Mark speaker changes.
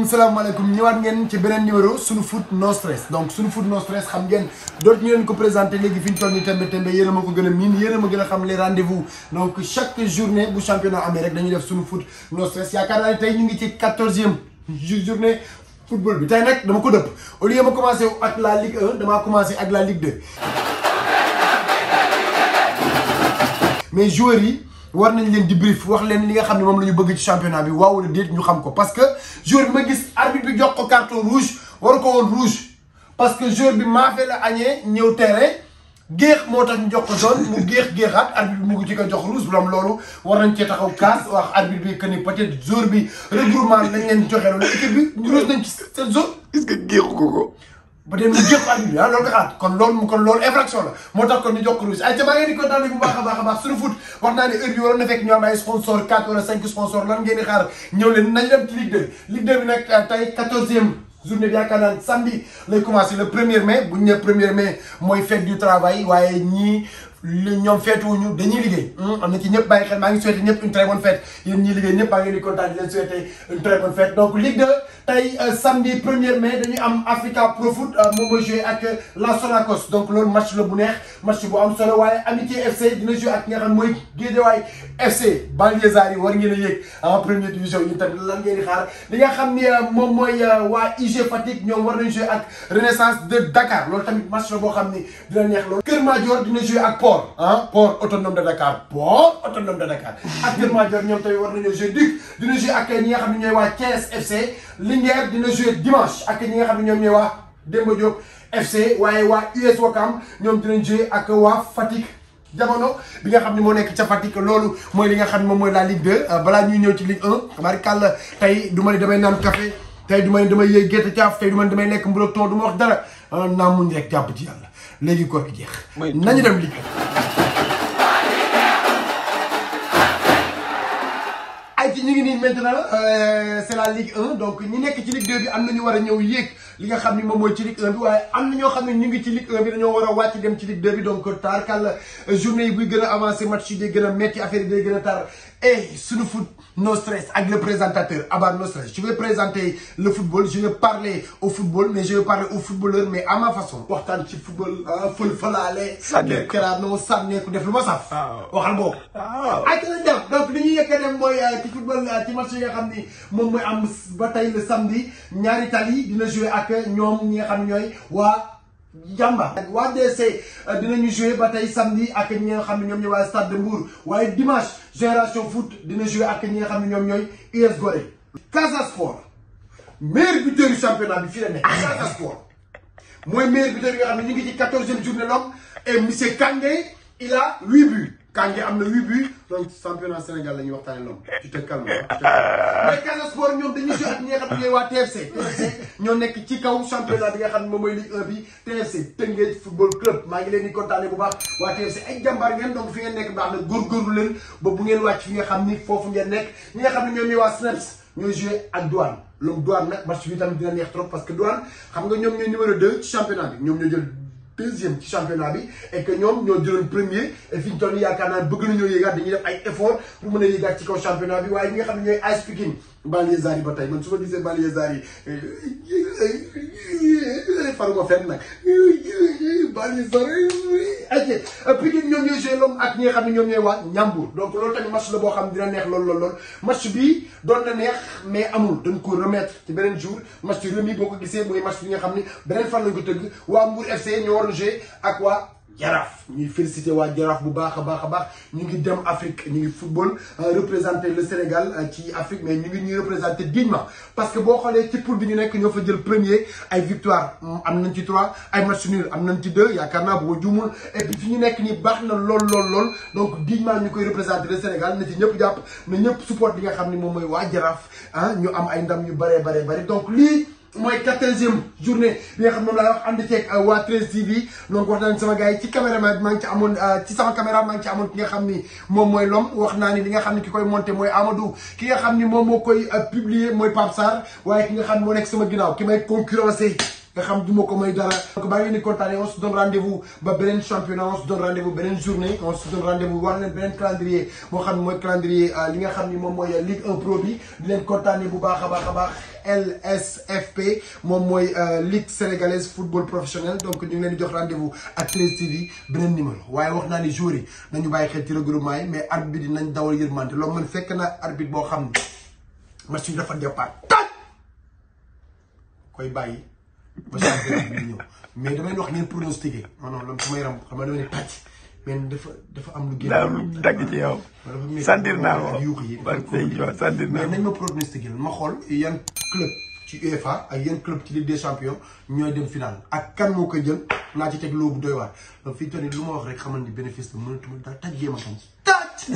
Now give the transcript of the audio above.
Speaker 1: salaamaaleykum ñëwaat ngeen ci beneen numéro sunu foot no stress donc sunu foot no stress xam ngeen dootu ñu leen ko présenté léegi fi ñu toll nii tembe yéen a ma ko gën a miin yéen a ma gën a xam les rendez-vous donc chaque journée bu championnat amee rek dañuy def sunu foot no stress yaakaar naa ne tey ñu ngi ci 14e journée football bi tey nag dama ko dëpp au lieu ma commencé ak la Ligue 1 damaa commencé ak la Ligue 2 mais joueurs yi war nañ leen di brief wax leen li nga xam ne moom la ñu bëgg ci championnat bi waaw wala déet ñu xam ko parce que joueur bi ma gis arbitre bi jox ko carton rouge waru ko woon rouge parce que joueur bi maafe la añee ñëw terrain géex moo tax ñu jox ko zone mu géexaat arbitre bi mu ngi ci ko jox rouge bu loolu war nañ cee taxaw kaas wax arbitre bi que ni peut-être joueur bi regroupement lañ leen joxe loolu équipe bi ñu rouge nañ ci seen zone est-ce que géexu ko ba dem mu géex arbitre bi loolu nga xaat kon loolu infraction la moo tax kon ñu jox ko rouge ay ca maa ngeen di kontaan bu baax a baax suñu foot wax naa ne heure bi waroon na fekk ñu am ay sponsor 4 wala 5 sponsor lan ngeen di xaar ñëw leen nañ dem ci Ligue 2 Ligue 2 bi nag tey 14e journée bi yaakaar naa samedi lay commencé le 1er mai bu ñu nee 1er mai mooy fête du travail waaye ñii ñoom feetuwuñu dañuy liggéey am na ci ñëpp bàyyi xel maa ngi souhaité ñëpp une très bonne fête yéen ñii liggéey ñëpp maa ngi leen di kontaan di leen souhaité une très bonne fête donc Ligue 2 tey samedi 1er mai dañuy am Africa Pro Foot moom mooy joué ak la Sonacos donc loolu match la bu neex match bu am solo waaye Amitié FC dina joué ak ki nga xam mooy Guédiawaye FC Banlieusards yi war ngeen a yéeg en première division yi tamit lan ngeen di xaar li nga xam ni moom mooy waa IG Fatick ñoom war nañu joué ak Renaissance de Dakar loolu tamit match la boo xam ni dina neex loolu Kër Madior dina joué ak Port autonome de Dakar ak Kër Madior ñoom tamit war nañoo joué Duc dina joué ak ñi nga xam ne ñooy waa Thiès FC Linguère dina joué dimanche ak ñi nga xam ne ñoom ñooy waa Demba Diop FC waaye waa US Ouakam ñoom dinañ joué ak waa Fatick jamono bi nga xam ne moo nekk ca Fatick loolu mooy li nga xam ne moom mooy la Ligue 2 balaa ñuy ñëw ci Ligue 1 barikàlla tey du ma ne damay naan café tey du ma ne damay yëy gerte caaf tey du ma ne damay lekk mburu ton du ma wax dara naa muñ rek jàpp ci yàlla léegi koor gi jeex nañu dem Ligue 1 ay ci ñu ngi nii maintenant c'est la Ligue 1 donc ñi nekk ci Ligue 2 bi am na ñu war a ñëw yéeg li nga xam ni moom mooy ci Ligue 1 bi waaye am na ñoo xam ne ñu ngi ci Ligue 1 bi dañoo war a wàcc dem ci Ligue 2 bi donc tarkal journée yi buy gën a avancé match yi day gën a metti affaire yi day gën a tar et sunu foot no stress avec le présentateur Abba no stress je vais présenter le football je vais parler au football mais je vais parler aux footballeurs mais à ma façon waxtaan ci football fël-fëlaale keraano sànneeku def lu ma saf waxal boobu ay ta lañ dem donc li ñuy yëkka dem mooy ci football ci match yi nga xam ni moom mooy am ba tey le samedi ñaari tali dina jouer ak ñoom ñi nga xam ne ñooy waa Jamba waa DC dinañu jouer ba tey samedi ak ñi nga xam ne ñoom ñooy waa Stade de Mbour waaye dimanche Génération Foot dina jouer ak ñi nga xam ne ñoom ñooy US Gorée Casa Sport meilleur buteur du championnat bi fii la nekk Casa Sport mooy meilleur buteur yi nga xam ne ñu ngi ci 14e journée l'homme et monsieur Kangé il a 8 buts Kangé am na 8 buts donc championnat Sénégal la ñuy waxtaanee loolu tu te calmes mais Casa Sport ñoom dañuy jouer ak ñi nga xam ne ñooy waa TFC ñoo nekk ci kaw championnat bi nga xam ne moom mooy Ligue 1 bi TFC Tëngéej football club maa ngi leen di kontaanee bu baax waa TFC ay jàmbaar ngeen donc fi ngeen nekk baax na góorgóorlu leen ba bu ngeen wàcc fi nga xam ni foofu ngeen nekk ñi nga xam ne ñoom ñooy waa Snaps ñooy joué ak Douane loolu Douane nag match bi tamit dina neex trop parce que Douane xam nga ñoom ñooy numéro 2 ci championnat bi ñoom ñoo jël 2e ci championnat bi et que ñoom ñoo jëloon premier et fi ñu toll nii yaakaar naa bëgg nañoo yéegaat dañuy def ay effort pour mën a yéegaat ci kaw championnat bi waaye ñi nga xam ne ñooy AS Pikine Banlieusards yi ba tey man su ma gisee Banlieusards yi faruma fenn nag Banlieusards yi Pikine ñoom ñooy joué l'homme ak ñi nga xam ne ñoom ñooy waa Ñambour donc loolu tamit match la boo xam ne dina neex lool match bi doon na neex mais amul dañ ko remettre ci beneen jour match remis boo ko gisee mooy match bi nga xam ne beneen fan lañ ko tëgg waa Mbour FC ñoo war a joué ak waa Jaraaf ñuy félicité waa Jaraaf bu baax a baax ñu ngi dem Afrique ñu ngi football représenter le Sénégal ci Afrique mais ñu ngi ñuy représenter dignement parce que boo xoolee ci poule bi ñu nekk ñoo fa jël premier ay victoire am nañ ci 3 ay match nul am nañ ci 2 yaakaar naa boo juumul et puis fi ñu nekk nii baax na lool donc dignement ñu koy représenter le Sénégal na ci ñëpp jàpp na ñëpp support li nga xam ni moom mooy waa Jaraaf ñu am ay ndam yu bëree donc lii mooy 14e journée bi nga xam moom laa wax ànd ceeg waa 13 TV donc wax naa ni sama gars yi ci caméraman bi maa ngi ci amoon ci sama caméra maa ngi ci amoon ki nga xam ni moom mooy l'homme wax naa ni li nga xam ni ki koy monté mooy Amadou ki nga xam ni moom moo koy publier mooy Pape Sarr waaye ki nga xam ni moo nekk sama ginnaaw ki may concurrencé nga xam du ma ko may dara. donc baa ngi ni kontaanee on se donne rendez-vous ba beneen championnat on se donne rendez-vous beneen journée on se donne rendez-vous wax leen beneen calendrier moo xam ne mooy calendrier li nga xam ni moom mooy Ligue 1 Pro bi di leen kontaanee bu baax a baax a baax LSFP moom mooy Ligue sénégalaise football professionnel donc ñu ngi leen di jox rendez-vous ak 13 TV beneen numéro waaye wax naa ni joueurs yi nañu bàyyi xel ci regroupement yi mais arbitre bi dinañ dawal yërmante loolu man fekk na arbitre boo xam ne match bi dafa départ taj koy bàyyi ba championnat bi ñëw mais damay wax ngeen pronostiqué non non loolu sama yaram xam nga dama ne tàcc mais dafa am lu génn.
Speaker 2: daa am lu dagg ci yow. sentir naa ko
Speaker 1: yuux yi
Speaker 2: sentir naa
Speaker 1: mais nañ ma pronostiqué ma xool yan club ci UEFA ak yan club ci Ligue des champions ñooy dem final ak kan moo koy jël naa ci teg loobu doy waar donc fii toll nii lu ma wax rek xamal ni bénéfice la mënatuma daal tàjjee ma kañ tàcc.